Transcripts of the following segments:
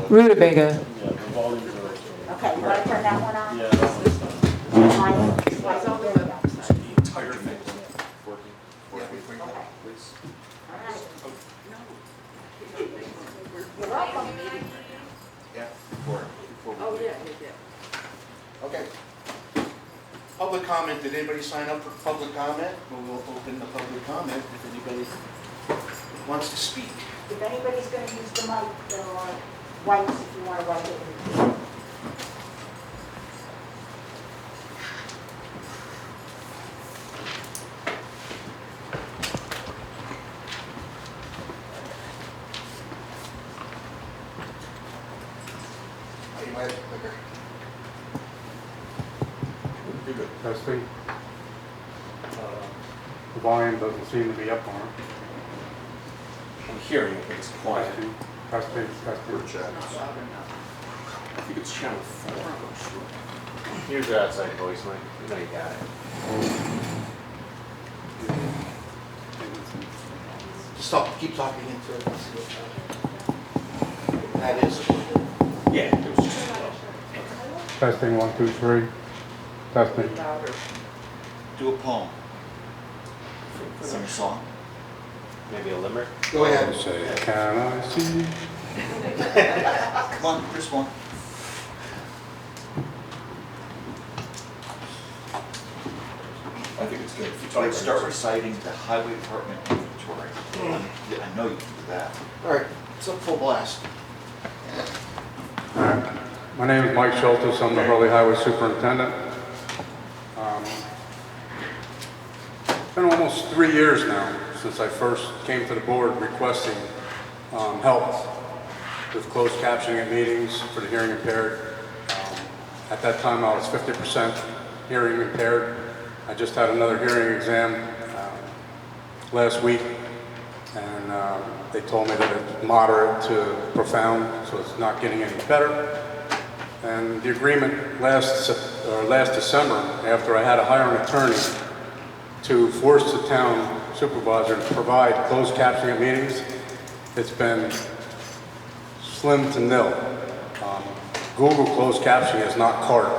Rutabaga. Yeah, the volumes are. Okay, you want to turn that one on? Yeah, that's this one. The entire thing. Working. Okay. Please. All right. You're welcome. Yeah, before we. Okay. Public comment, did anybody sign up for public comment? We'll open the public comment if anybody wants to speak. If anybody's going to use the mic, there are wipes if you want to wipe it. Oh, you might have to clicker. You're good. Testing. The volume doesn't seem to be up on it. I'm hearing it, but it's quiet. Testing, testing. I think it's channel 4, I'm not sure. Here's your outside voice, Mike. You know you got it. Just talk, keep talking into it. That is. Yeah, it was just. Testing, 1, 2, 3. Testing. Do a poem. Sing a song. Maybe a limerick? Go ahead. Say, can I see? Come on, Chris, one. I think it's good. If you start reciting the highway department inventory. Yeah, I know you can do that. All right, it's up full blast. My name is Mike Schultes. I'm the Hurley Highway Superintendent. It's been almost 3 years now since I first came to the board requesting help with closed captioning at meetings for the hearing impaired. At that time, I was 50% hearing impaired. I just had another hearing exam last week, and they told me that it's moderate to profound, so it's not getting any better. And the agreement last December, after I had to hire an attorney to force the town supervisor to provide closed captioning at meetings, it's been slim to nil. Google closed captioning is not CART.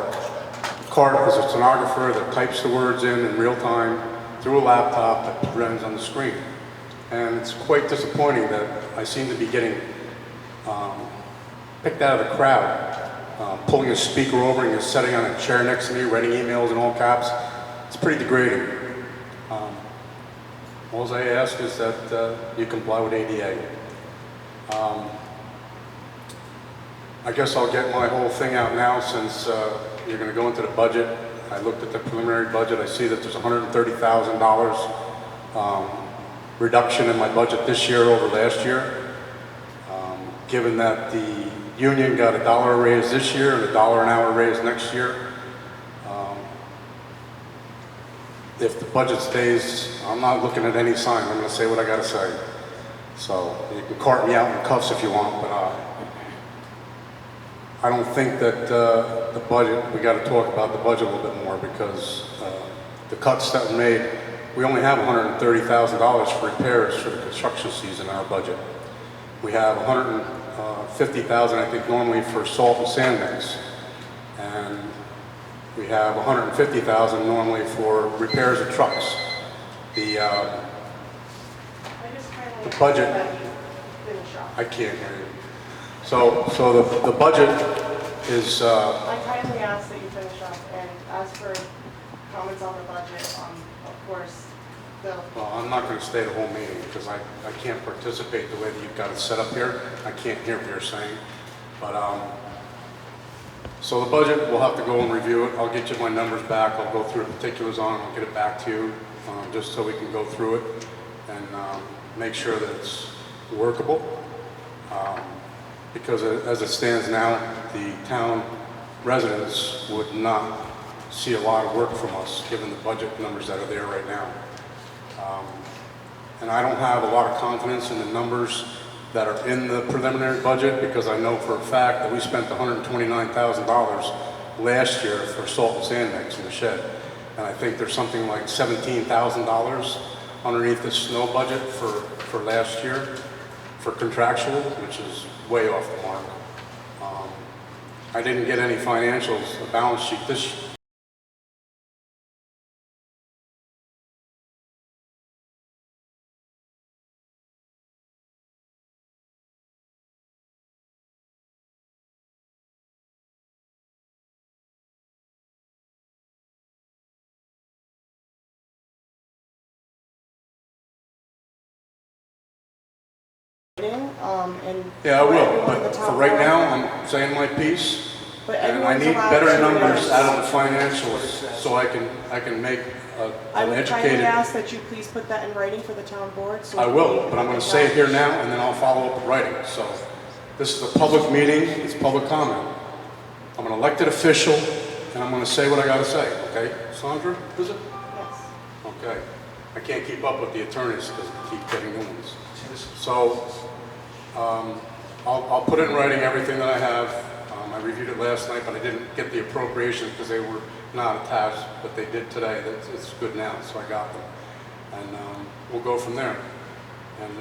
CART is a stenographer that types the words in real time through a laptop that runs on the screen. And it's quite disappointing that I seem to be getting picked out of the crowd. Pulling a speaker over and just sitting on a chair next to me, writing emails in all caps. It's pretty degrading. All I ask is that you comply with ADA. I guess I'll get my whole thing out now since you're going to go into the budget. I looked at the preliminary budget. I see that there's $130,000 reduction in my budget this year over last year. Given that the union got $1 a raise this year and $1 an hour raise next year. If the budget stays, I'm not looking at any sign. I'm going to say what I got to say. So you can cart me out in cuffs if you want, but I don't think that the budget, we got to talk about the budget a little bit more because the cuts that were made, we only have $130,000 for repairs for the construction season in our budget. We have $150,000, I think, normally for salt and sand mix. And we have $150,000 normally for repairs of trucks. The budget, I can't hear you. So the budget is... I kindly ask that you finish up, and as for comments on the budget, of course, Well, I'm not going to stay the whole meeting because I can't participate the way that you've got it set up here. I can't hear what you're saying. But, so the budget, we'll have to go and review it. I'll get you my numbers back. I'll go through the particulars on it. I'll get it back to you just so we can go through it and make sure that it's workable. Because as it stands now, the town residents would not see a lot of work from us given the budget numbers that are there right now. And I don't have a lot of confidence in the numbers that are in the preliminary budget because I know for a fact that we spent $129,000 last year for salt and sand mix in the shed. And I think there's something like $17,000 underneath the snow budget for last year. for contractual, which is way off the mark. I didn't get any financials, a balance sheet this And Yeah, I for will, everyone in the but town for right board- now, I'm saying my piece, But and I everyone's need allowed better to numbers raise- out of the financials so I can make I an would kindly educated... ask that you please put that in writing for the town board. So I we will, can- but I'm going to say it here now, and then I'll follow up with writing. So this is a public meeting, it's public comment. I'm an elected official, and I'm going to say what I got to say, okay? Sandra, is it? Yes. Okay. I can't keep up with the attorneys because they keep getting new ones. So I'll put in writing everything that I have. I reviewed it last night, but I didn't get the appropriations because they were not attached, but they did today. It's good now, so I got them. And we'll go from there. And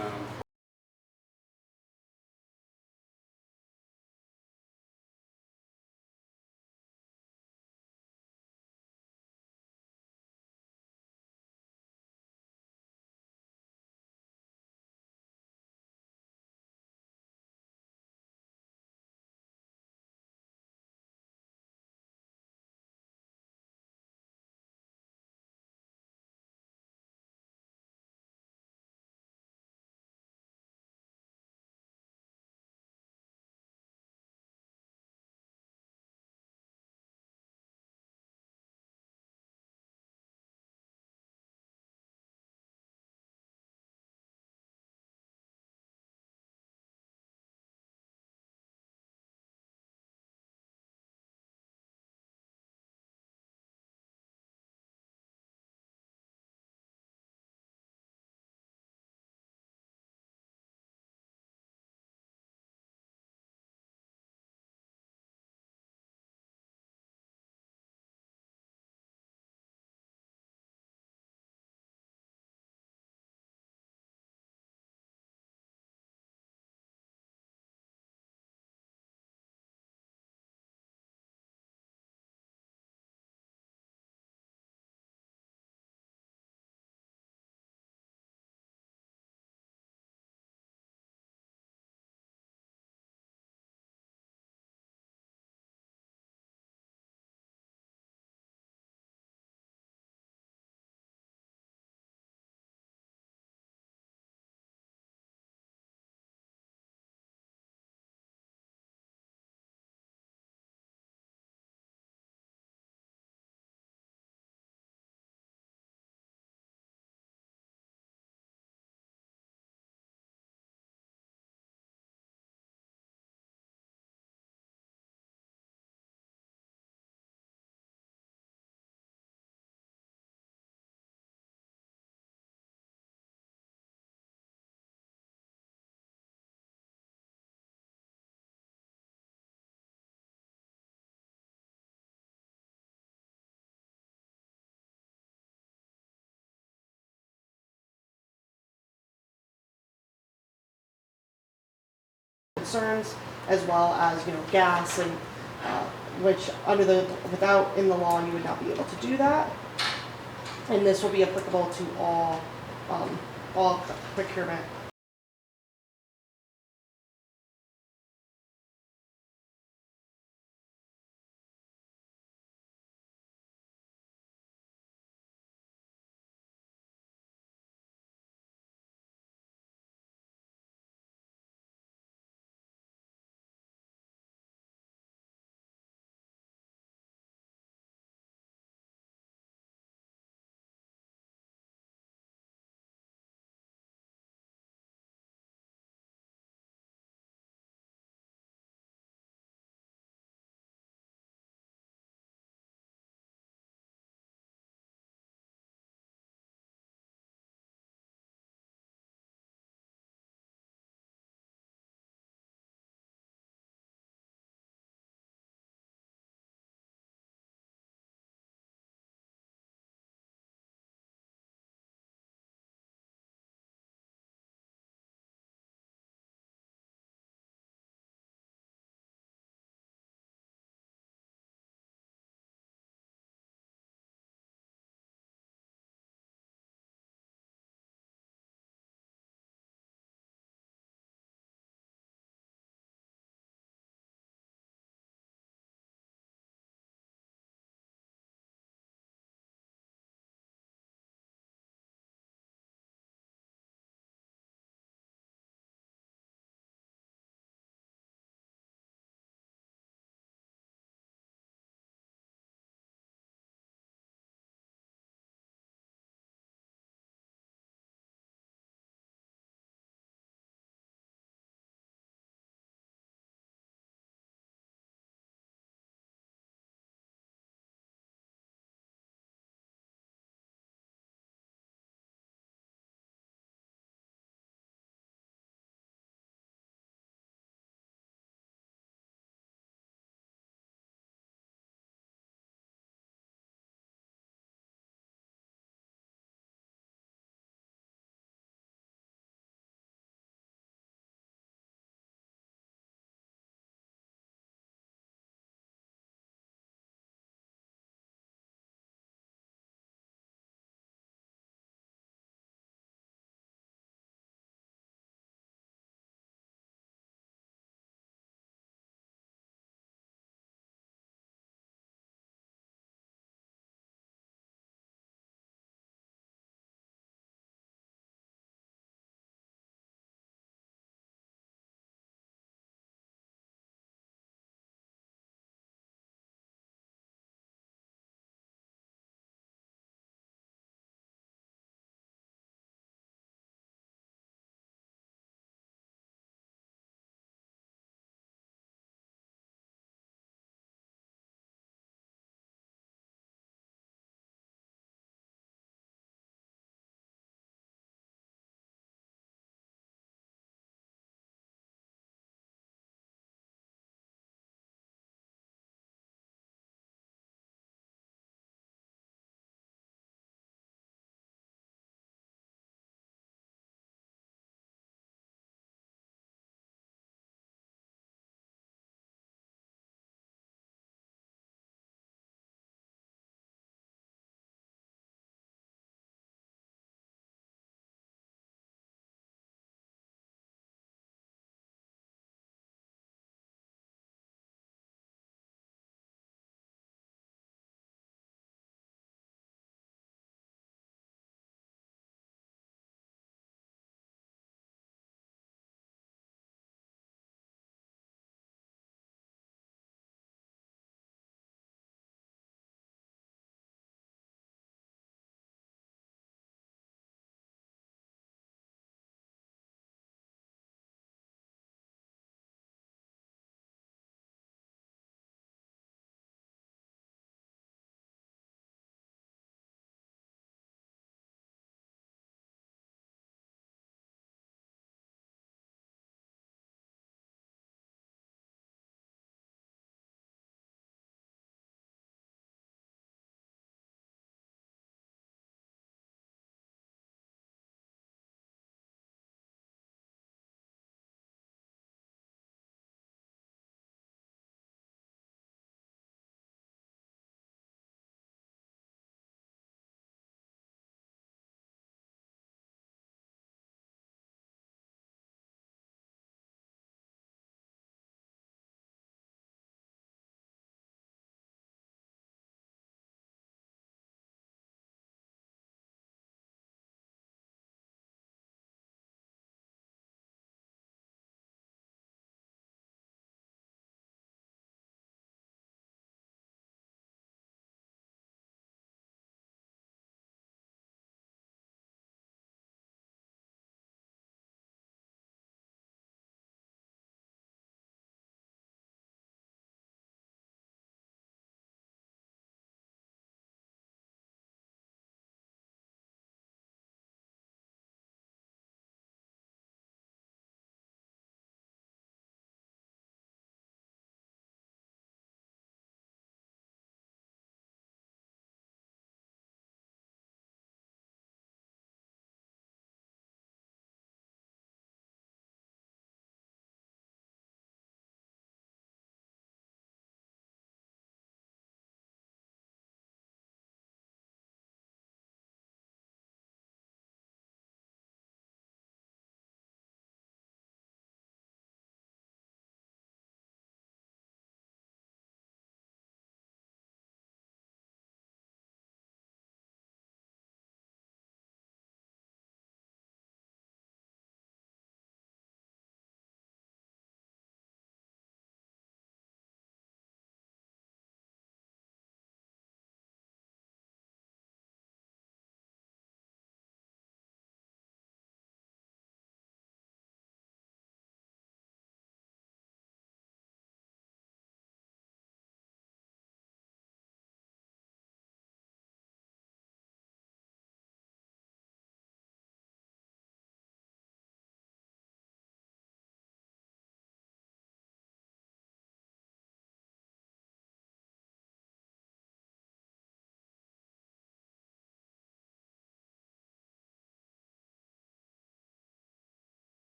Concerns, as well as, gas and, which without in the law, you would not be able to do that. And this will be applicable to all procurement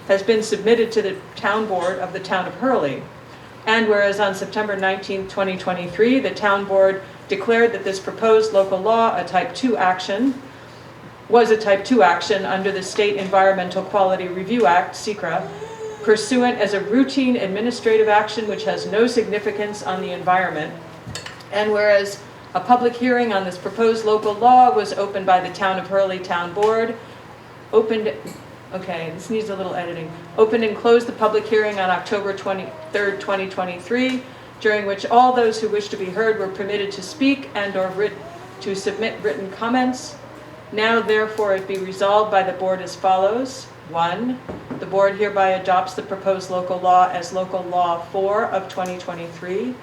has been submitted to the town board of the town of Hurley. And whereas on September 19, 2023, the town board declared that this proposed local law, was a type 2 action under the State Environmental Quality Review Act, SECRA, pursuant as a routine administrative action which has no significance on the environment. And whereas a public hearing on this proposed local law was opened by the Town of Hurley Town Board, opened and closed the public hearing on October 23rd, 2023, during which all those who wish to be heard were permitted to speak and/or to submit written comments. Now therefore it be resolved by the board as follows. 1, the board hereby adopts the proposed local law as local law 4 of 2023.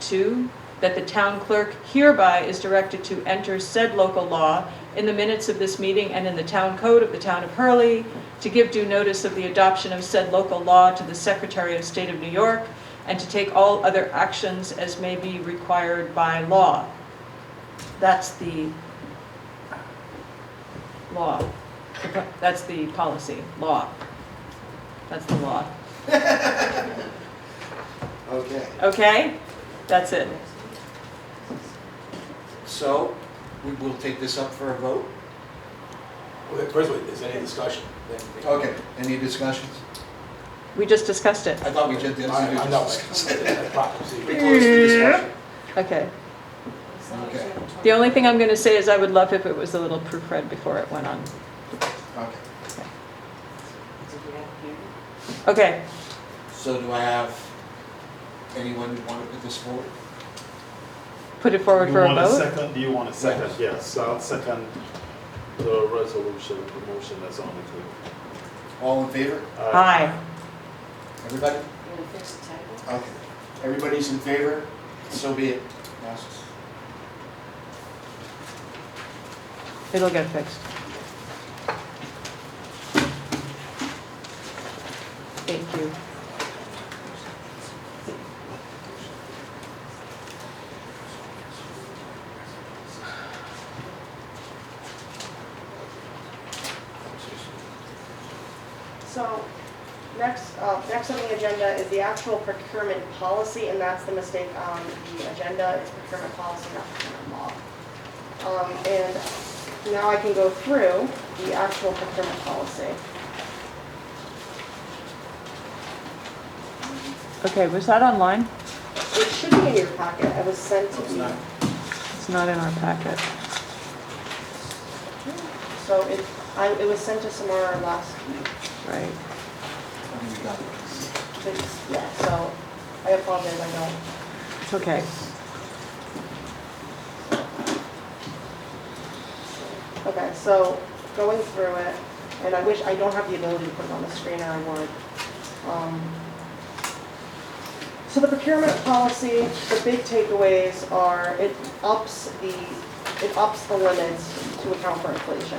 2, that the town clerk hereby is directed to enter said local law in the minutes of this meeting and in the town code of the town of Hurley, to give due notice of the adoption of said local law to the Secretary of State of New York, and to take all other actions as may be required by law. That's the law. That's the policy, law. That's the law. Okay, Okay? That's it. so we will take this up for a vote. Well, first of all, is there any discussion? Okay, any discussions? We just discussed it. I thought we just did. I know. We closed the discussion. Okay. Okay, The only thing I'm going to say is I would love if it was a little proofread before it went on. okay. Okay. So do I have anyone who want to put this forward? Put it forward for a vote? Do you want a second? Yes, I'll second the resolution, the motion that's on the table. All in favor? Aye. Everybody? Okay. Everybody's in favor? So be it. Passes. It'll get fixed. Thank you. So, next on the agenda is the actual procurement policy, and that's the mistake on the agenda, it's procurement policy, not procurement law. And now I can go through the actual procurement policy. Okay, was that online? It should be in your packet, it was sent to you. It's not in our packet. So it was sent to Samara last week. Right. I think we got it. Yeah, so I apologize, I don't. It's okay. Okay, so going through it, and I don't have the ability to put it on the screen, or I would. So the procurement policy, the big takeaways are it ups the limits to account for inflation.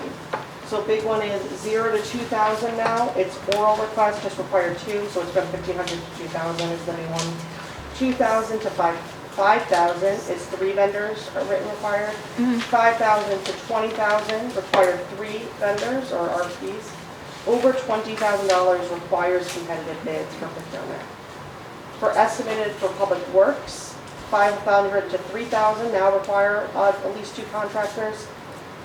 So big one is 0 to 2,000 now. It's oral request, just require 2, so it's from 1,500 to 2,000 is the new one. 2,000 to 5,000 is 3 vendors are written required. 5,000 to 20,000 require 3 vendors or RFPs. Over $20,000 requires competitive bids for procurement. For estimated for public works, 5,000 to 3,000 now require at least 2 contractors.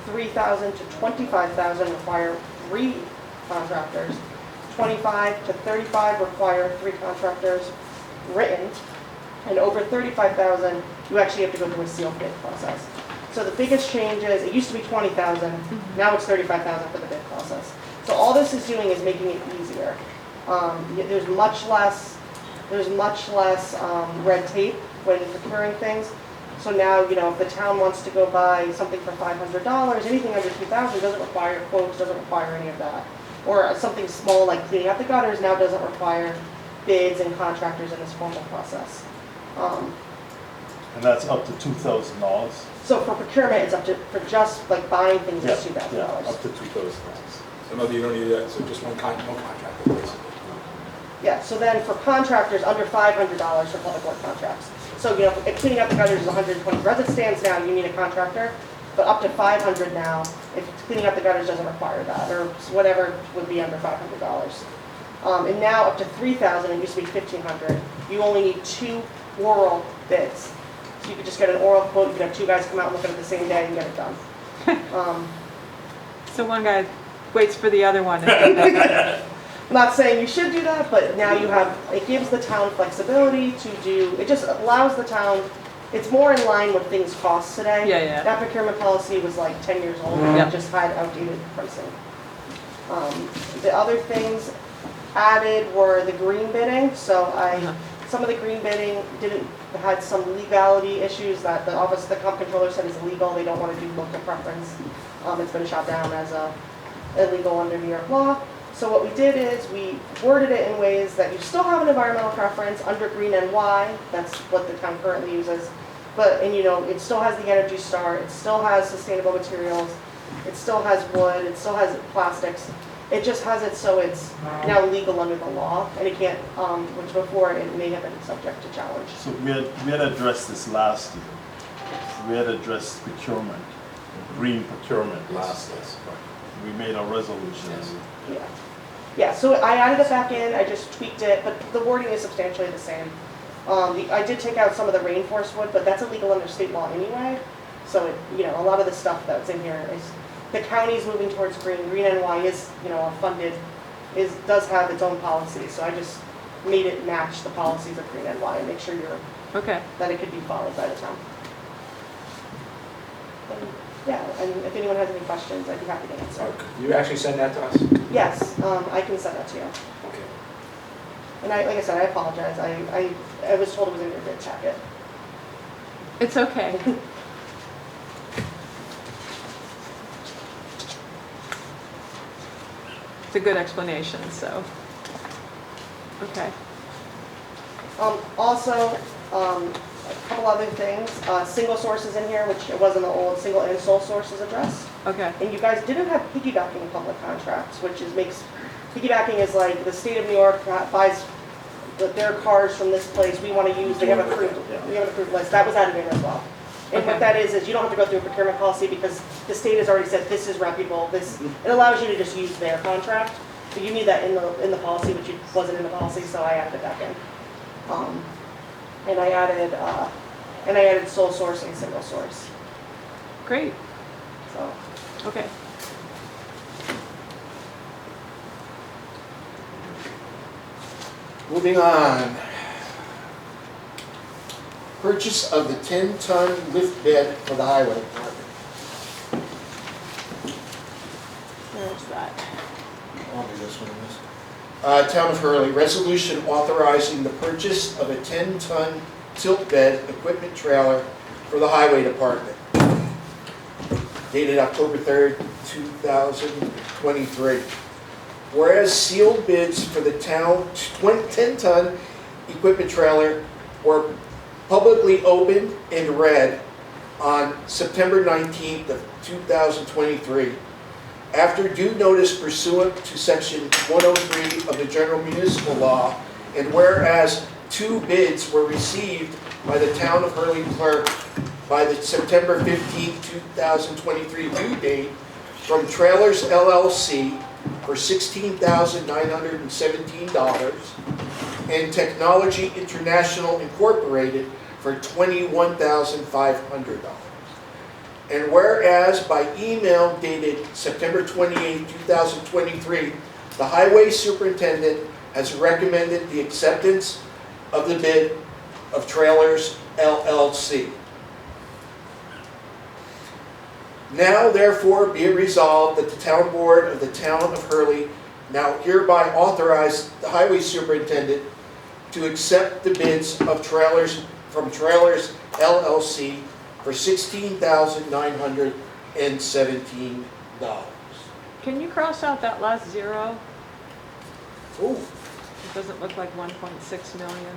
3,000 to 25,000 require 3 contractors. 25 to 35 require 3 contractors written. And over 35,000, you actually have to go through a sealed bid process. So the biggest change is, it used to be 20,000, now it's 35,000 for the bid process. So all this is doing is making it easier. There's much less red tape when procuring things. So now, if the town wants to go buy something for $500, anything under $2,000 doesn't require quotes, doesn't require any of that. Or something small like cleaning out the gutters now doesn't require bids and contractors in this formal process. And that's up to $2,000? So for procurement, it's up to, for just like buying things, it's $2,000. Yeah, up to $2,000. So no, you don't need that, so just one contractor, basically. Yeah, so then for contractors, under $500 for public work contracts. So, if cleaning out the gutters is $120, as it stands now, you need a contractor, but up to $500 now, if cleaning out the gutters doesn't require that, or whatever would be under $500. And now up to 3,000, it used to be 1,500. You only need 2 oral bids. So you could just get an oral quote, you could have 2 guys come out and look at it the same day and get it done. So one guy waits for the other one. I'm not saying you should do that, but now you have, it gives the town flexibility to do, it just allows the town, it's more in line with things cost today. Yeah, yeah. That procurement policy was like 10 years old, and Yep. it just had outdated pricing. The other things added were the green bidding, so Uh-huh. some of the green bidding had some legality issues that the office, the comp controller said is illegal, they don't want to do local preference. It's been shot down as illegal under New York law. So what we did is we worded it in ways that you still have an environmental preference under green NY, that's what the town currently uses. But, and you know, it still has the Energy Star, it still has sustainable materials, it still has wood, it still has plastics. It just has it so it's now legal under the law, and it can't, which before it may have been subject to challenge. So we had addressed this last year. We had addressed procurement, green procurement last year. We made a resolution. Yeah. Yeah, so I added it back in, I just tweaked it, but the wording is substantially the same. I did take out some of the rainforest wood, but that's illegal under state law anyway. So, you know, a lot of the stuff that's in here is, the county's moving towards green. Green NY is, you know, funded, does have its own policy. So I just made it match the policies of Green NY and make sure Okay. that it could be followed by the town. Yeah, and if anyone has any questions, I'd be happy to answer. Could you actually send that to us? Yes, I can send that to you. Okay. And like I said, I apologize. I was told it was in your bid packet. It's okay. It's a good explanation, so. Okay. Also, a couple other things. Single sources in here, which it was in the old single and sole sources address. Okay. And you guys didn't have piggybacking in public contracts, which makes, piggybacking is like the state of New York buys their cars from this place, we want to use, we have an approved list. That was added in as well. And Okay. what that is you don't have to go through a procurement policy because the state has already said this is reputable, it allows you to just use their contract. But you need that in the policy, which wasn't in the policy, so I added it back in. And I added sole source and single source, Great. so. Okay. Moving on. Purchase of the 10-ton lift bed for the highway department. There's that. I'll do this one. Town of Hurley, resolution authorizing the purchase of a 10-ton tilt bed equipment trailer for the highway department. Dated October 3rd, 2023. Whereas sealed bids for the town 10-ton equipment trailer were publicly opened and read on September 19th of 2023. After due notice pursuant to section 103 of the general municipal law, and whereas 2 bids were received by the town of Hurley clerk by the September 15th, 2023 due date from Trailers LLC for $16,917 and Technology International Incorporated for $21,500. And whereas by email dated September 28, 2023, the highway superintendent has recommended the acceptance of the bid of Trailers LLC. Now therefore be it resolved that the town board of the town of Hurley now hereby authorize the highway superintendent to accept the bids of trailers from Trailers LLC for $16,917. Can you cross out that last zero? Ooh, It doesn't look like 1.6 million.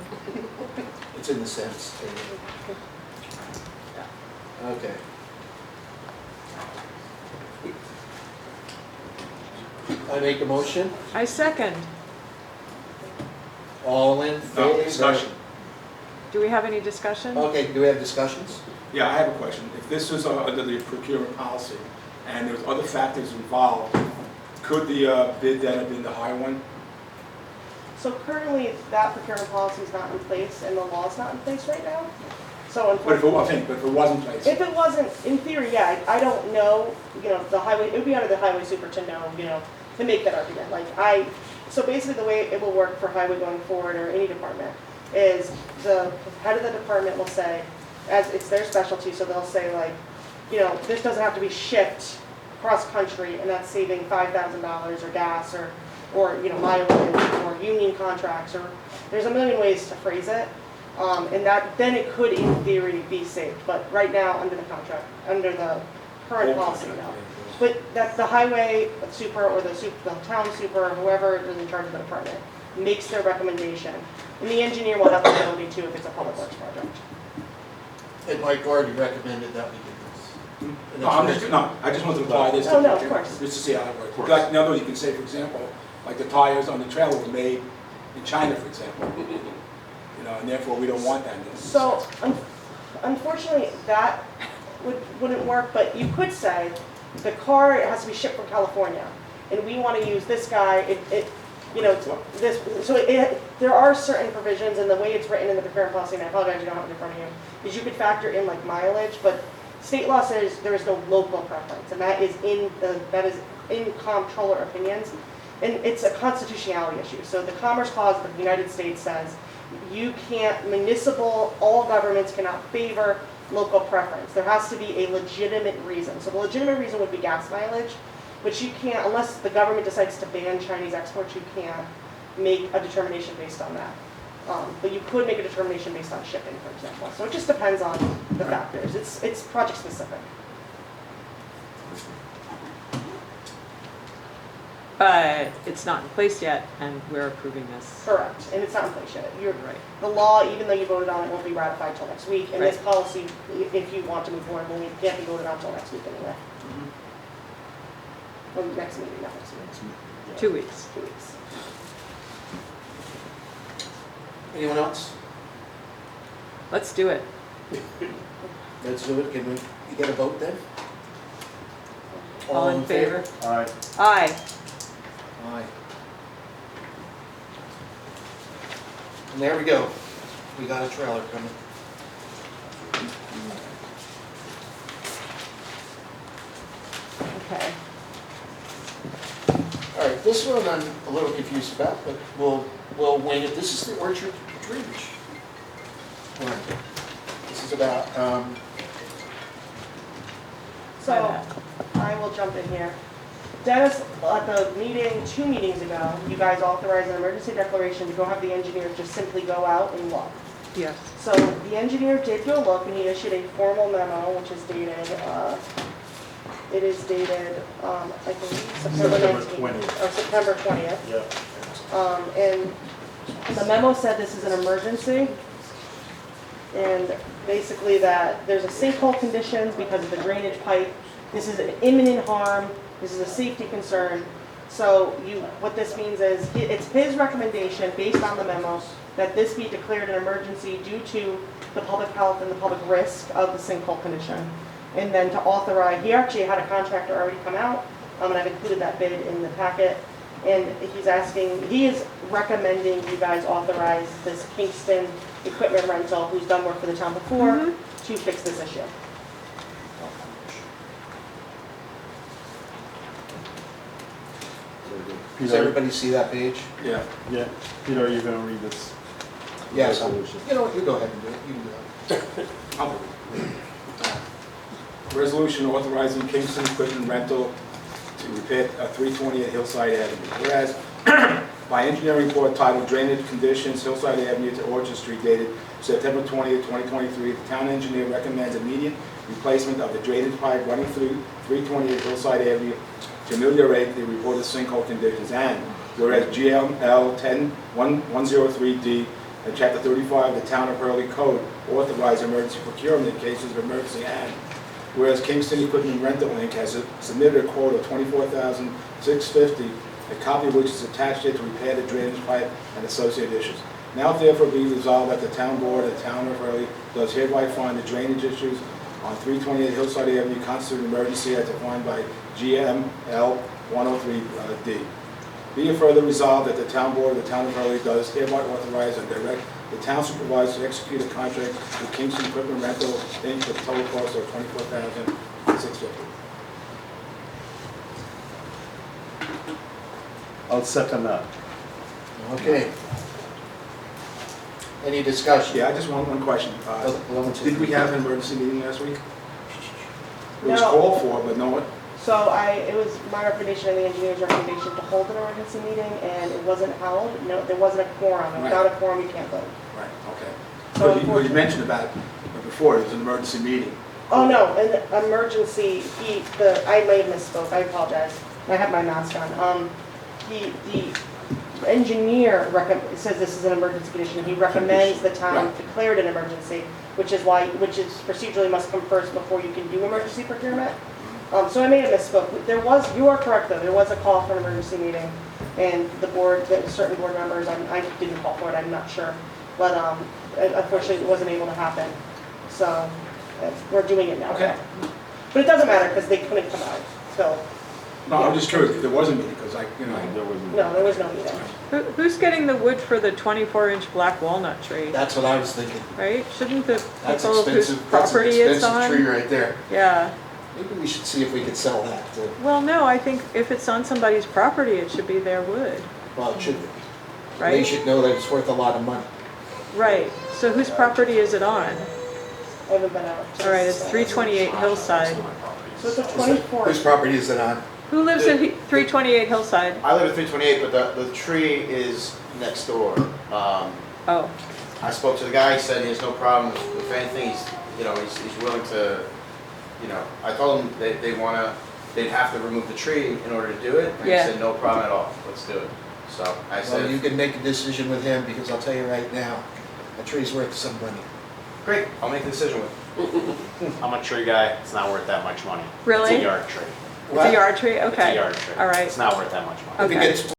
it's in the cents. Okay. I make a motion. I second. All in favor? No, discussion. Do we have any discussion? Okay, do we have discussions? Yeah, I have a question. If this was under the procurement policy and there's other factors involved, could the bid then have been the high one? So currently, that procurement policy is not in place and the law is not in place right now. So But if unfortunately, but if it was in place, if it wasn't, in theory, yeah, I don't know, the highway, it would be under the highway super to know, to make that argument. So basically the way it will work for highway going forward or any department is the head of the department will say, as it's their specialty, so they'll say this doesn't have to be shipped cross country and that's saving $5,000 or gas or mileage or union contracts or there's a million ways to phrase it. And that then it could in theory be saved, but right now under the contract, under the current policy, no. But that the highway super or the town super or whoever is in charge of the department makes their recommendation, and the engineer will have the ability to if it's a public works project. And Mike already recommended that we do this. And I just want to apply this. Oh, no, of course. Just to see how it works. Like, in other words, you can say, for example, like the tires on the trailer were made in China, for example. And therefore we don't want that. So unfortunately, that wouldn't work, but you could say the car has to be shipped from California, and we want to use this guy. There are certain provisions, and the way it's written in the procurement policy, and I apologize you don't have it in front of you, is you could factor in mileage, but state law says there is no local preference, and that is in comptroller opinions, and it's a constitutionality issue. So the Commerce Clause of the United States says you can't, all governments cannot favor local preference. There has to be a legitimate reason. So the legitimate reason would be gas mileage, but you can't, unless the government decides to ban Chinese exports, you can't make a determination based on that. But you could make a determination based on shipping, for example. So it just depends on the factors. It's project specific. But it's not in place yet, and we're approving this. Correct, and it's not in place yet. You're Right. The law, even though you voted on it, won't be ratified till next week. And this Right. policy, if you want to move forward, can't be voted on till next week anyway. Well, next meeting, not next meeting. 2 weeks. 2 weeks. Anyone else? Let's do it. Let's do it. Can we get a vote then? All in favor? Aye. Aye. Aye. And there we go. We got a trailer coming. Okay. All right, this one I'm a little confused about, but we'll wing it. This is the orchard drainage one. This is about, So, I will jump in here. Dennis, at the meeting, 2 meetings ago, you guys authorized an emergency declaration to go have the engineer just simply go out and look. Yes. So the engineer did go look and he issued a formal memo, which is dated, it is dated, I believe, September September 19th. 20th. Or September 20th. Yeah. And the memo said this is an emergency. And basically that there's a sinkhole conditions because of the drainage pipe. This is an imminent harm. This is a safety concern. So what this means is it's his recommendation based on the memo that this be declared an emergency due to the public health and the public risk of the sinkhole condition. And then to authorize, he actually had a contractor already come out, and I've included that bid in the packet. And he is recommending you guys authorize this Kingston equipment rental, who's done work for the town before, to fix this issue. does Peter, everybody see that page? Yeah. yeah, Peter, you're gonna read this Yes. resolution. You know what, you go ahead and do it. You can do it. I'll do it. Resolution authorizing Kingston equipment rental to repair 320 at Hillside Avenue. Whereas by engineering report titled Drainage Conditions, Hillside Avenue to Orchard Street dated September 20th, 2023, the town engineer recommends immediate replacement of the drainage pipe running through 320 at Hillside Avenue to ameliorate the reported sinkhole conditions. And whereas GML 10103D and Chapter 35 of the Town of Hurley Code authorize emergency procurement in cases of emergency. And whereas Kingston Equipment Rental Inc. has submitted a quote of $24,650, a copy of which is attached here to repair the drainage pipe and associated issues. Now therefore be resolved that the Town Board of the Town of Hurley does hereby find the drainage issues on 328 Hillside Avenue constitute an emergency as defined by GML 103D. Be it further resolved that the town board of the town of Hurley does hereby authorize and direct the town supervisor to execute a contract with Kingston Equipment Rental Inc. with a total cost of $24,650. I'll second that. Okay. Any discussion? Yeah, I just want one question. Did we have an emergency meeting last week? It was No. called for, but no one, So it was my recommendation and the engineer's recommendation to hold an emergency meeting, and it wasn't held. No, there wasn't a quorum. Right. Without a quorum, you can't vote. right, okay. So But you mentioned about it before, it was an emergency meeting. Oh, no, an emergency, I may have misspoke, I apologize. I have my mask on. The engineer says this is an emergency condition. He recommends the town Right. declare it an emergency, which is procedurally must come first before you can do emergency procurement. So I may have misspoke. You are correct though, there was a call for an emergency meeting, and certain board members, I didn't call for it, I'm not sure. But unfortunately, it wasn't able to happen. So we're doing it now. Okay. But it doesn't matter because they couldn't come out, so, No, I'm just curious if there was a meeting, because There was no, there was no meeting. Who's getting the wood for the 24-inch black walnut tree, That's what I was thinking. right? Shouldn't the That's people whose expensive, that's an property it's expensive tree on? right there. Yeah. Maybe we should see if we could sell that too. Well, no, I think if it's on somebody's property, it should be their wood, Well, it should be. They right? should know that it's worth a lot of money. Right. So whose property is it on? I haven't been out. to All right, this, it's 328 Hillside. So it's a 24. Whose property is it on? Who lives at 328 Hillside? I live at 328, but the tree is next door. Oh, I spoke to the guy, he said he has no problem with anything, he's willing to, I told him they'd have to remove the tree in order to do it. And he Yeah. said, no problem at all, let's do it. So I Well, you said, can make a decision with him, because I'll tell you right now, a tree's worth some money. great, I'll make the decision with I'm a tree guy, it's not worth that much money. Really? It's a yard tree. it's a yard tree? It's a Okay. yard tree. All right. It's not worth that much money. If Okay. it gets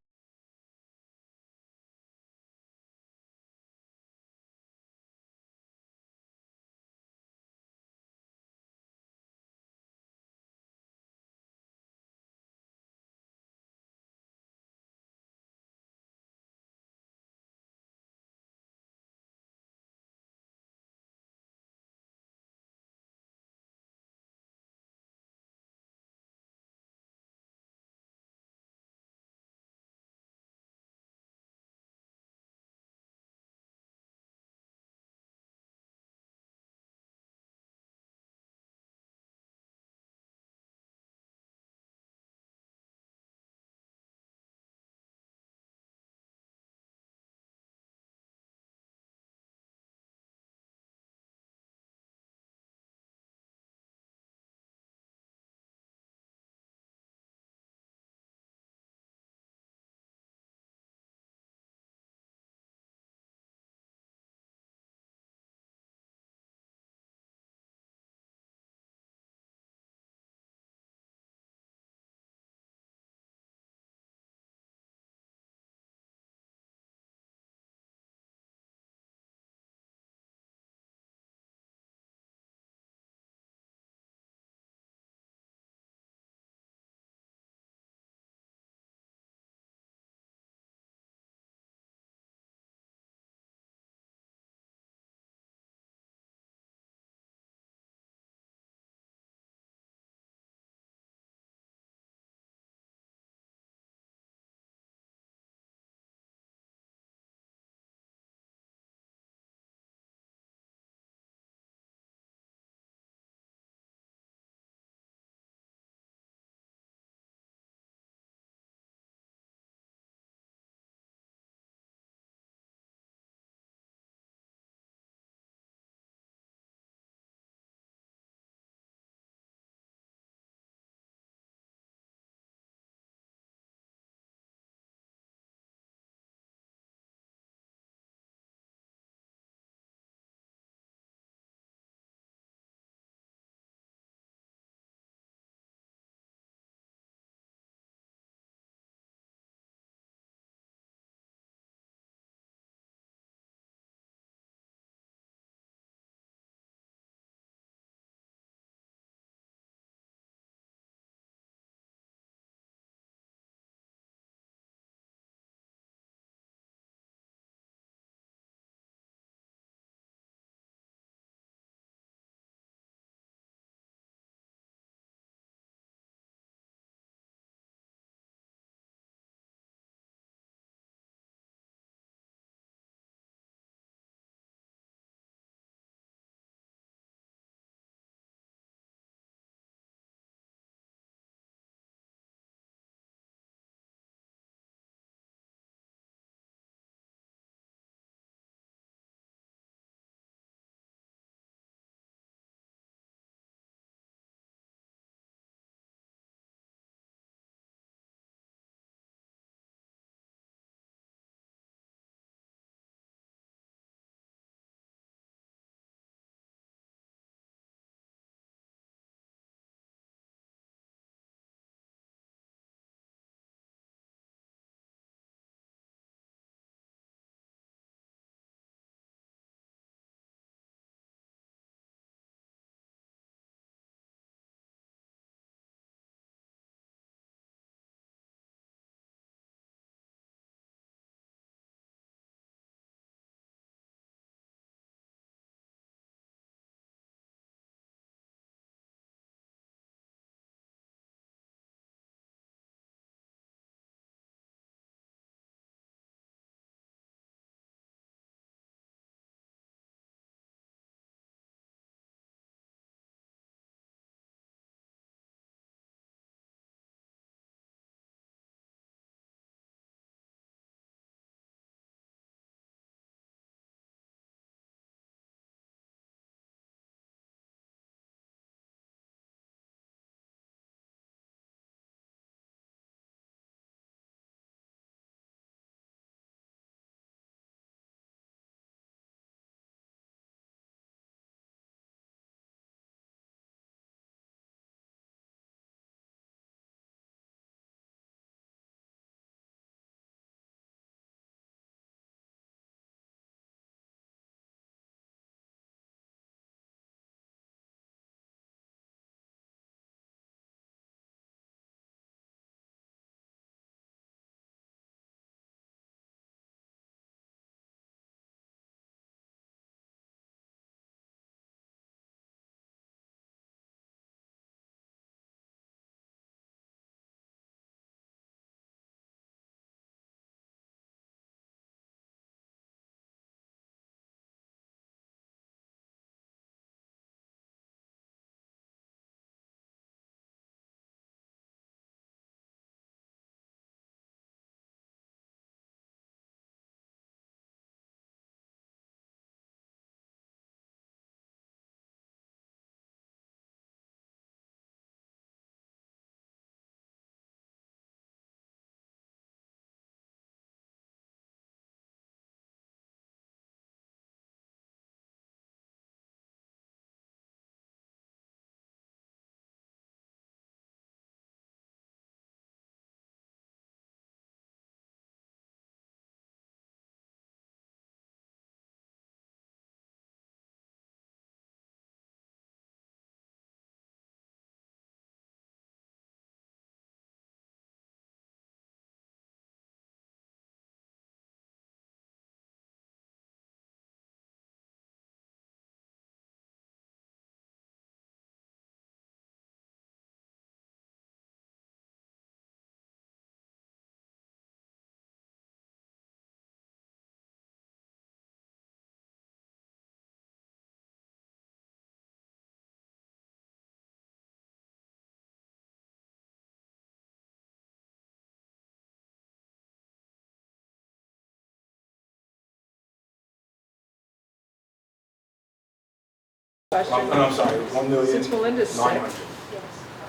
Question. I'm sorry, 1,000,000. Since Melinda's sick, 900.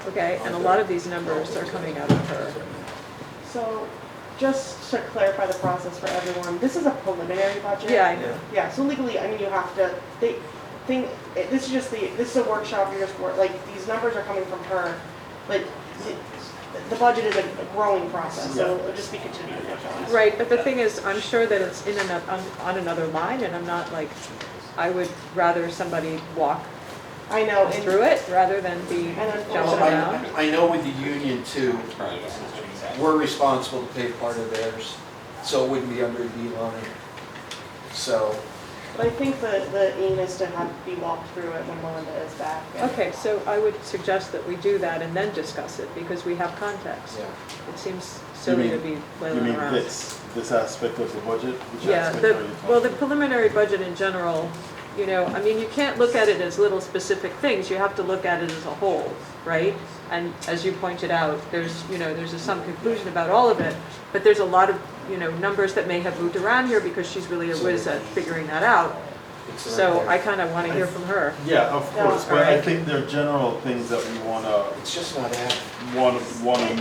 okay, and a lot of these numbers are coming out of her. So, just to clarify the process for everyone, this is a preliminary budget. Yeah, I know. Yeah, so legally, I mean, you have to, this is a workshop, you're just, like, these numbers are coming from her, but the budget is a growing process, so it'll just be continued. Right, but the thing is, I'm sure that it's in on another line, and I'm not like, I would rather somebody walk I know, and through it rather than be And jumping unfortunately- around. I know with the union too, we're responsible to pay part of theirs, so it wouldn't be under the line. So, but I think the aim is to be walked through it when Melinda is back. Okay, so I would suggest that we do that and then discuss it, because we have context. yeah. It seems silly to be You flailing mean around. this aspect of the budget? Which Yeah, aspect are you well, the talking preliminary budget in general, you know, I mean, you can't look at it as little specific things, you have to look at it as a whole, right? And as you pointed out, there's some conclusion about all of it, but there's a lot of, numbers that may have moved around here because she's really a whiz at figuring that out. So I kind of want to hear from her. Yeah, of Yeah, course, but I alright. think there are general things that we wanna It's just not adding.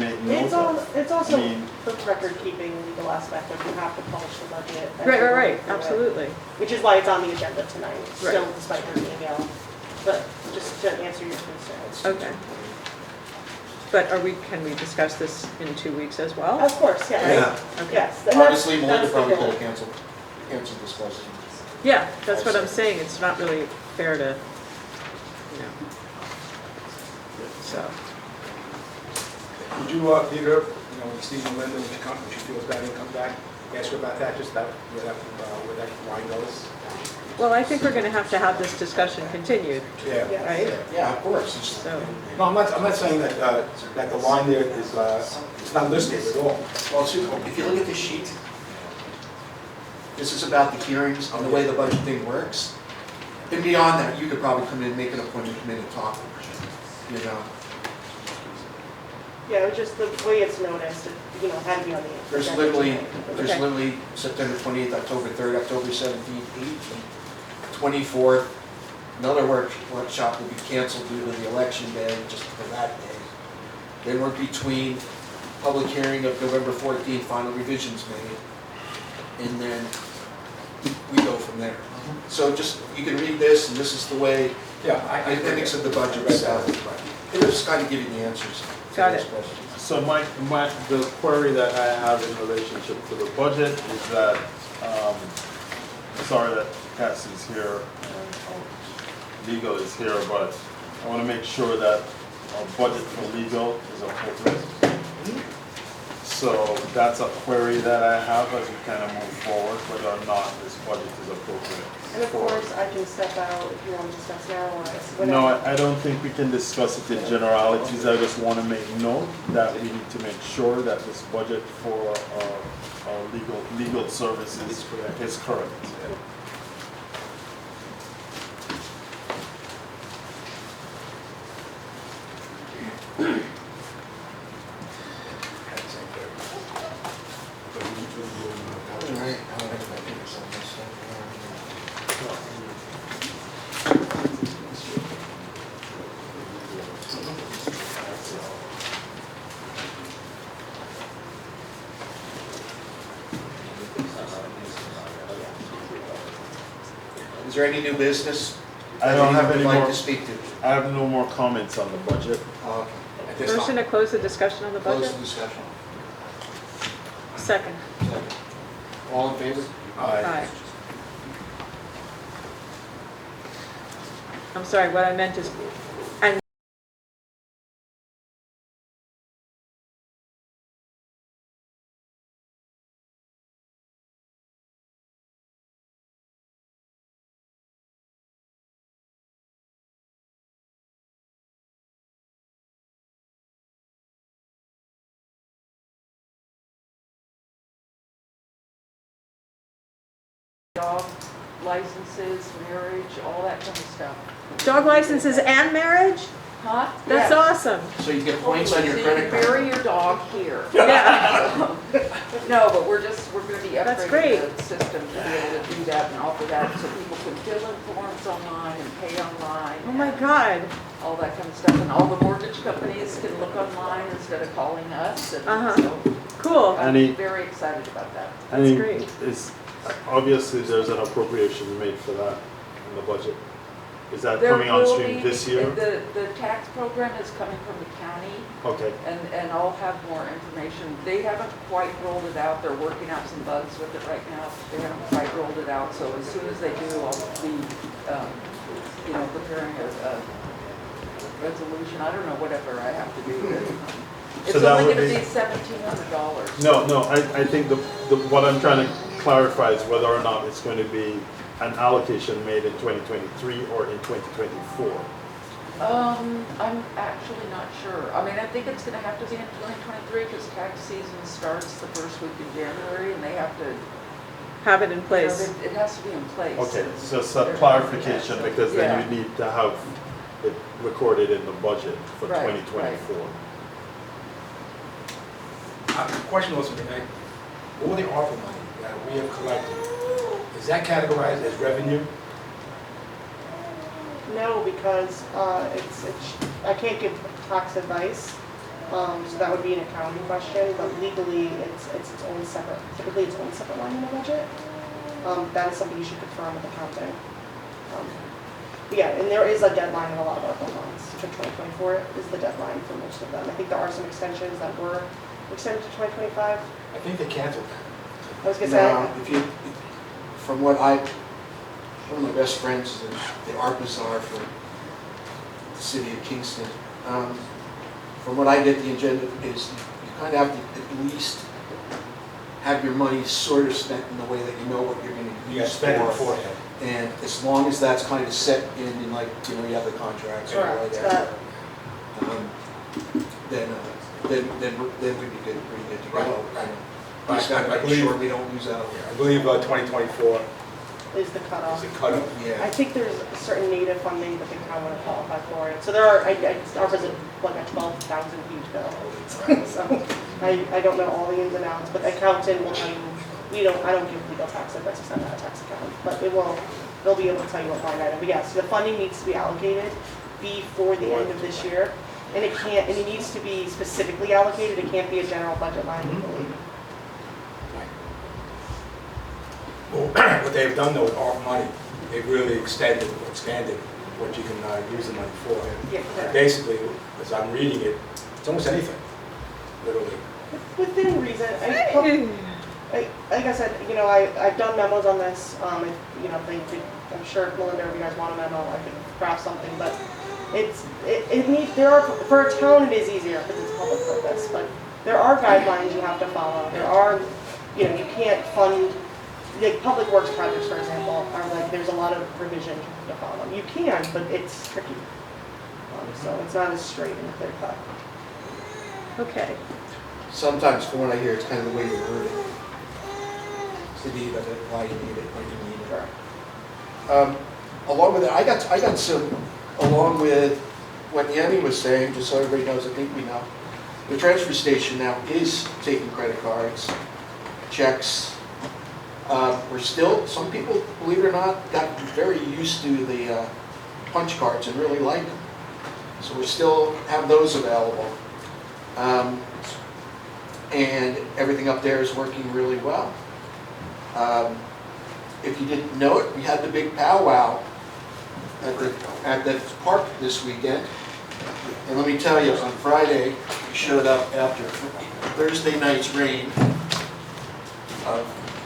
make note of. It's also I mean- the record-keeping legal aspect of you have to publish the budget. as Right, you go right, through it, absolutely. Which is why it's on the agenda tonight, Right. still despite her email. But just to answer your concerns. Okay. But can we discuss this in 2 weeks as well? Of course, yes. Yeah. Okay. Yes. and that's- Honestly, Melinda that's the probably goal. could have canceled this question. Yeah, that's what I'm saying, it's not really fair to, so. Would you, Peter, when Steve and Linda, when she feels better and comes back, ask her about that, just where that line goes? Well, I think we're going to have this discussion continued, Yeah. Yeah. right? Yeah, of course. It's- So, No, I'm not saying that, that the line there is, it's not listed at all. Well, see, if you look at the sheet, this is about the hearings and the way the budget thing works. And beyond that, you could probably come in, make an appointment, come in and talk, Yeah, it was just the way it's noticed, had to be on the. There's agenda literally, tonight. September 28th, October 3rd, October 17th, 18th, 24th. Another workshop will be canceled due to the election day, just for that day. Then we're between public hearing of November 14th, final revisions made, and then we go from there. So just, you can read this, and this is the way, Yeah, the appendix of the budget itself. It'll just kind of give you the answers to Got those it. questions. So the query that I have in relationship to the budget is that, sorry that Cassie's here and legal is here, but I want to make sure that our budget for legal is appropriate. So that's a query that I have as we kind of move forward, whether or not this budget is appropriate. And of course, I can step out if you want to discuss now or whatever. No, I don't think we can discuss it in generalities. I just want to make note that we need to make sure that this budget for our legal services is correct. All right, I'll have my fingers on this stuff. Is there any new business? I don't have that any anyone would more. like to speak to? I have no more comments on the budget. At this Motion time, to close the discussion on the close budget? the discussion. Second. All in favor? Aye. I'm sorry, what I meant is, and dog licenses, marriage, all that kind of stuff. Dog licenses and marriage? Huh? That's Yes. awesome. So you get points on your So credit you card. bury your dog here. Yeah. No, but we're gonna be That's great. upgrading the system to be able to do that and offer that so people can fill in forms online and pay online. Oh my and God. all that kind of stuff. And all the mortgage companies can look online instead of calling us. And Uh-huh. so Cool. I'm Any- very excited about that. I mean, great. it's, obviously there's an appropriation made for that in the budget. Is that There coming on will stream be- this year? The tax program is coming from the county. Okay, And I'll have more information. They haven't quite rolled it out. They're working out some bugs with it right now. They haven't quite rolled it out. So as soon as they do, I'll be, preparing a resolution. I don't know, whatever I have to do. It's that only would gonna be- be $1,700. no, I think what I'm trying to clarify is whether or not it's going to be an allocation made in 2023 or in 2024. I'm actually not sure. I mean, I think it's gonna have to be in 2023 because tax season starts the first week in January and they have to, Have it in place. it has to be in place. Okay, so it's They're- a clarification yeah, because then yeah. you need to have it recorded in the budget for Right, 2024. Question also, Renee, all the ARPA money that we have collected, is that categorized as revenue? No, because I can't give tax advice, so that would be an accounting question, but legally, it's its own separate, typically its own separate line in the budget. That is something you should confirm with accounting. But yeah, and there is a deadline in a lot of our funds, to 2024 is the deadline for most of them. I think there are some extensions that were extended to 2025. I think they canceled I was gonna say, Now, from what one of my best friends is the ARPAs are for the city of Kingston. From what I get, the agenda is you kind of have to at least have your money sort of spent in the way that you know what you're going to You got use spent it for. beforehand. And as long as that's kind of set in like, you have the contracts or Correct, whatever, then we'd be good, pretty good to go. Right. We just gotta I make believe- sure we don't lose out. I believe 2024 is the is cutoff. the cutoff. I Yeah. think there's a certain native funding that they kind of want to qualify for it. So there are, ARPA's like a 12,000 huge bill. So I don't know all the ins and outs, but the accountant will tell you, I don't give legal tax advice, it's not a tax account, but they'll be able to tell you what line item. But yes, the funding needs to be allocated before the end of this year. And it needs to be specifically allocated, it can't be a general budget line legally. Well, what they've done though with ARPA money, they've really expanded what you can use the money for. Yeah, correct. Basically, as I'm reading it, it's almost anything, literally. Within reason, like I said, I've done memos on this, I'm sure Melinda, if you guys want a memo, I could craft something, but for a town, it is easier because it's public purpose, but there are guidelines you have to follow. There are, you can't fund, like public works projects, for example, are like, there's a lot of provision to follow. You can, but it's tricky. So it's not as straight and clear cut. Okay. Sometimes, from what I hear, it's kind of the way you word it. It's the need of it, why you need it, when you need it. Along with it, I got some, along with what Yemi was saying, just so everybody knows, I think we know, the transfer station now is taking credit cards, checks. We're still, some people, believe it or not, got very used to the punch cards and really like them. So we still have those available. And everything up there is working really well. If you didn't know it, we had the big powwow at the park this weekend. And let me tell you, on Friday, we showed up after Thursday night's rain.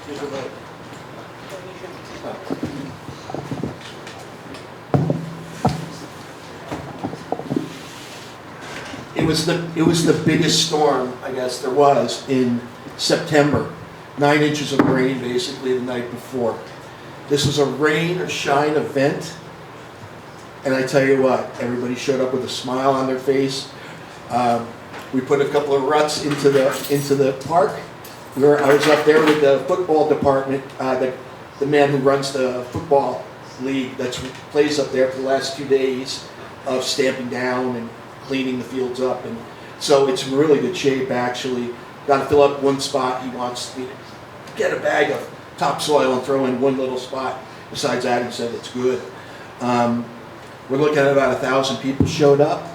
Here's a look. It was the biggest storm, I guess, there was in September. 9 inches of rain basically the night before. This was a rain or shine event. And I tell you what, everybody showed up with a smile on their face. We put a couple of ruts into the park. I was up there with the football department, the man who runs the football league that plays up there for the last 2 days. of stamping down and cleaning the fields up. And so it's in really good shape, actually. Got to fill up one spot. He wants me to get a bag of topsoil and throw in one little spot. Besides that, he said it's good. We're looking at about 1,000 people showed up.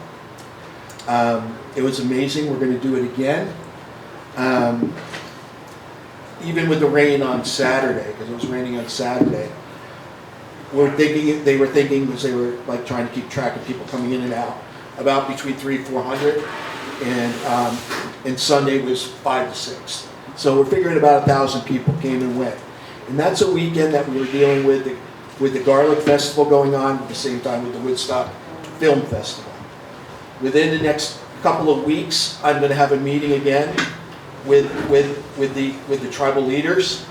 It was amazing. We're going to do it again. Even with the rain on Saturday, because it was raining on Saturday, they were thinking, because they were like trying to keep track of people coming in and out, about between 300 and 400, and Sunday was 5 to 6. So we're figuring about 1,000 people came and went. And that's a weekend that we were dealing with the Garlic Festival going on at the same time with the Woodstock Film Festival. Within the next couple of weeks, I'm going to have a meeting again with the tribal leaders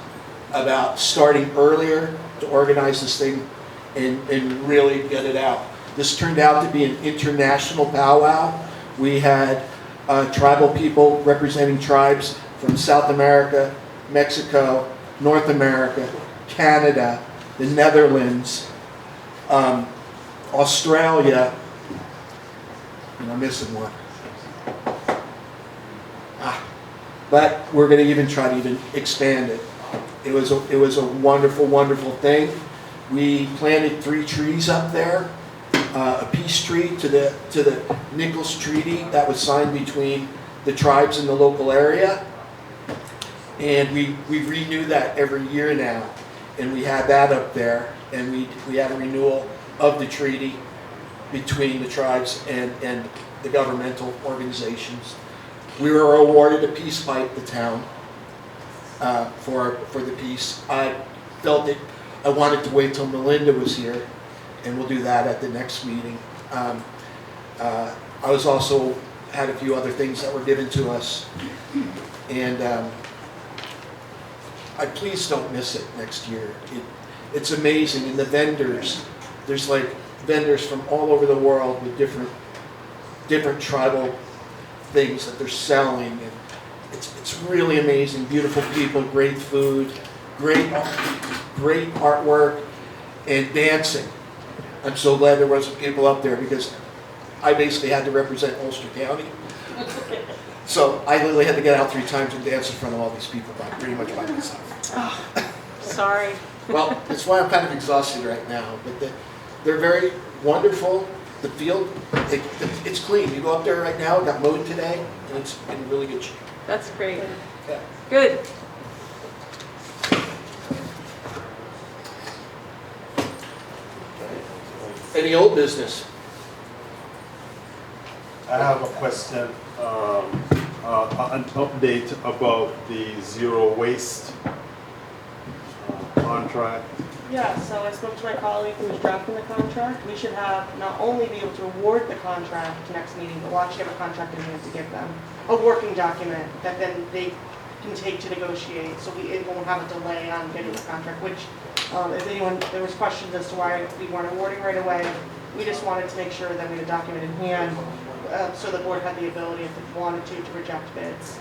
about starting earlier to organize this thing and really get it out. This turned out to be an international powwow. We had tribal people representing tribes from South America, Mexico, North America, Canada, the Netherlands, Australia, and I'm missing one. But we're going to even try to even expand it. It was a wonderful, wonderful thing. We planted 3 trees up there, a peace tree to the Nichols Treaty that was signed between the tribes in the local area, and we renew that every year now, and we had that up there, and we had a renewal of the treaty between the tribes and the governmental organizations. We were awarded a peace pipe, the town, for the peace. I felt that I wanted to wait till Melinda was here, and we'll do that at the next meeting. I was also had a few other things that were given to us, and I please don't miss it next year. It's amazing, and the vendors, there's like vendors from all over the world with different tribal things that they're selling, and it's really amazing. Beautiful people, great food, great artwork, and dancing. I'm so glad there wasn't people up there because I basically had to represent Ulster County. So I literally had to get out 3 times and dance in front of all these people pretty much by myself. Oh, sorry. Well, that's why I'm kind of exhausted right now, but they're very wonderful. The field, it's clean. You go up there right now, it got mowed today, and it's in really good shape. That's great. Yeah. Good. Any old business? I have a question, an update about the zero waste contract. Yeah, so I spoke to my colleague who was drafting the contract. We should have not only be able to award the contract next meeting, but we'll actually have a contract in hand to give them. A working document that then they can take to negotiate, so it won't have a delay on getting the contract, which, if anyone, there was questions as to why we weren't awarding right away. We just wanted to make sure that we had a document in hand, so the board had the ability, if it wanted to reject bids,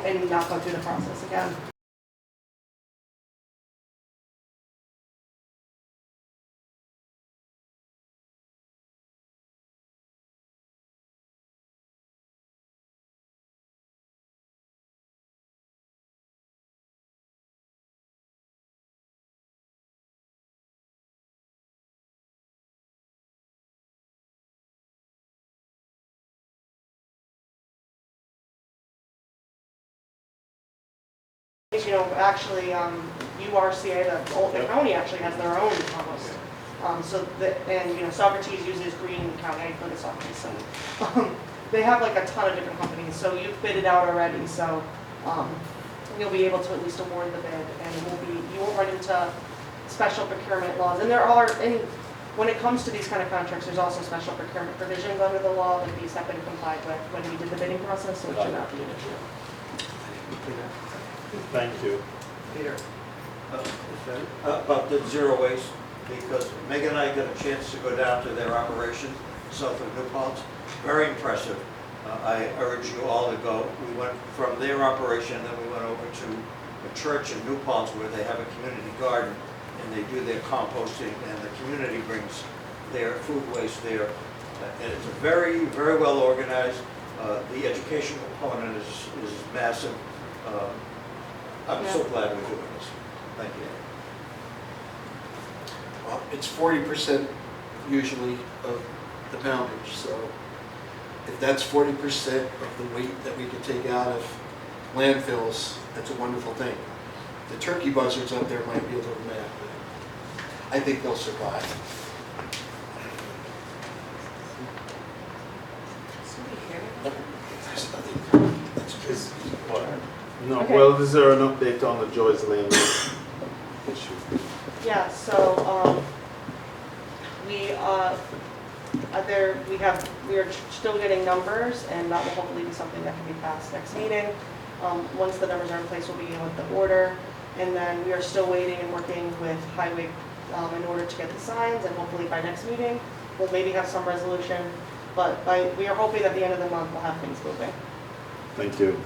and not go through the process again. You know, actually, URCA, the county actually has their own almost. And you know, Socrates uses Green County for the Socrates, and they have like a ton of different companies. So you've bid it out already, so you'll be able to at least award the bid, and you won't run into special procurement laws. And when it comes to these kind of contracts, there's also special procurement provisions under the law that these have been complied with when we did the bidding process, so it should not be an issue. Thank you. Peter, about the zero waste, because Megan and I got a chance to go down to their operation south of New Paltz. Very impressive. I urge you all to go. We went from their operation, then we went over to a church in New Paltz where they have a community garden, and they do their composting, and the community brings there, food waste there. And it's very, very well organized. The education component is massive. I'm so glad we're doing this. Thank you. Well, it's 40% usually of the poundage, so if that's 40% of the weight that we can take out of landfills, that's a wonderful thing. The turkey buzzards up there might be a little mad, but I think they'll survive. There's nothing. That's Is, what? No, Okay. well, is there an update on the Joy's Lane issue? Yeah, so, we are still getting numbers, and that will hopefully be something that can be passed next meeting. Once the numbers are in place, we'll begin with the order, and then we are still waiting and working with Highway, in order to get the signs, and hopefully by next meeting, we'll maybe have some resolution, but we are hoping at the end of the month, we'll have things moving. Thank you.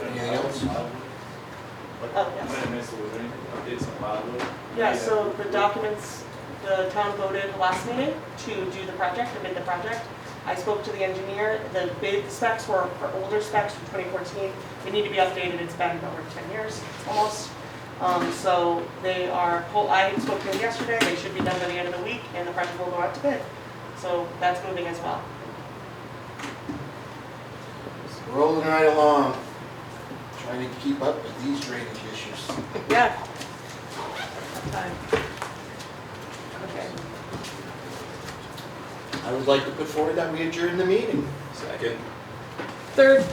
Anything else? Oh, yes. Yeah, so the documents, the town voted last meeting to do the project, to bid the project. I spoke to the engineer, the bid specs were for older specs from 2014. They need to be updated, it's been over 10 years, almost. So they are, I spoke to them yesterday, they should be done by the end of the week, and the project will go out to bid. So that's moving as well. Rolling right along, trying to keep up with these drainage issues. Yeah. Time. Okay. I would like to put forward that we adjourn the meeting. Second. Third.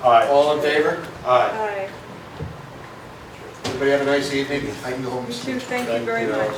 Aye. All in favor? Aye. Aye. Everybody have a nice evening. I can go home and You sleep. too, thank you Thank very you. much.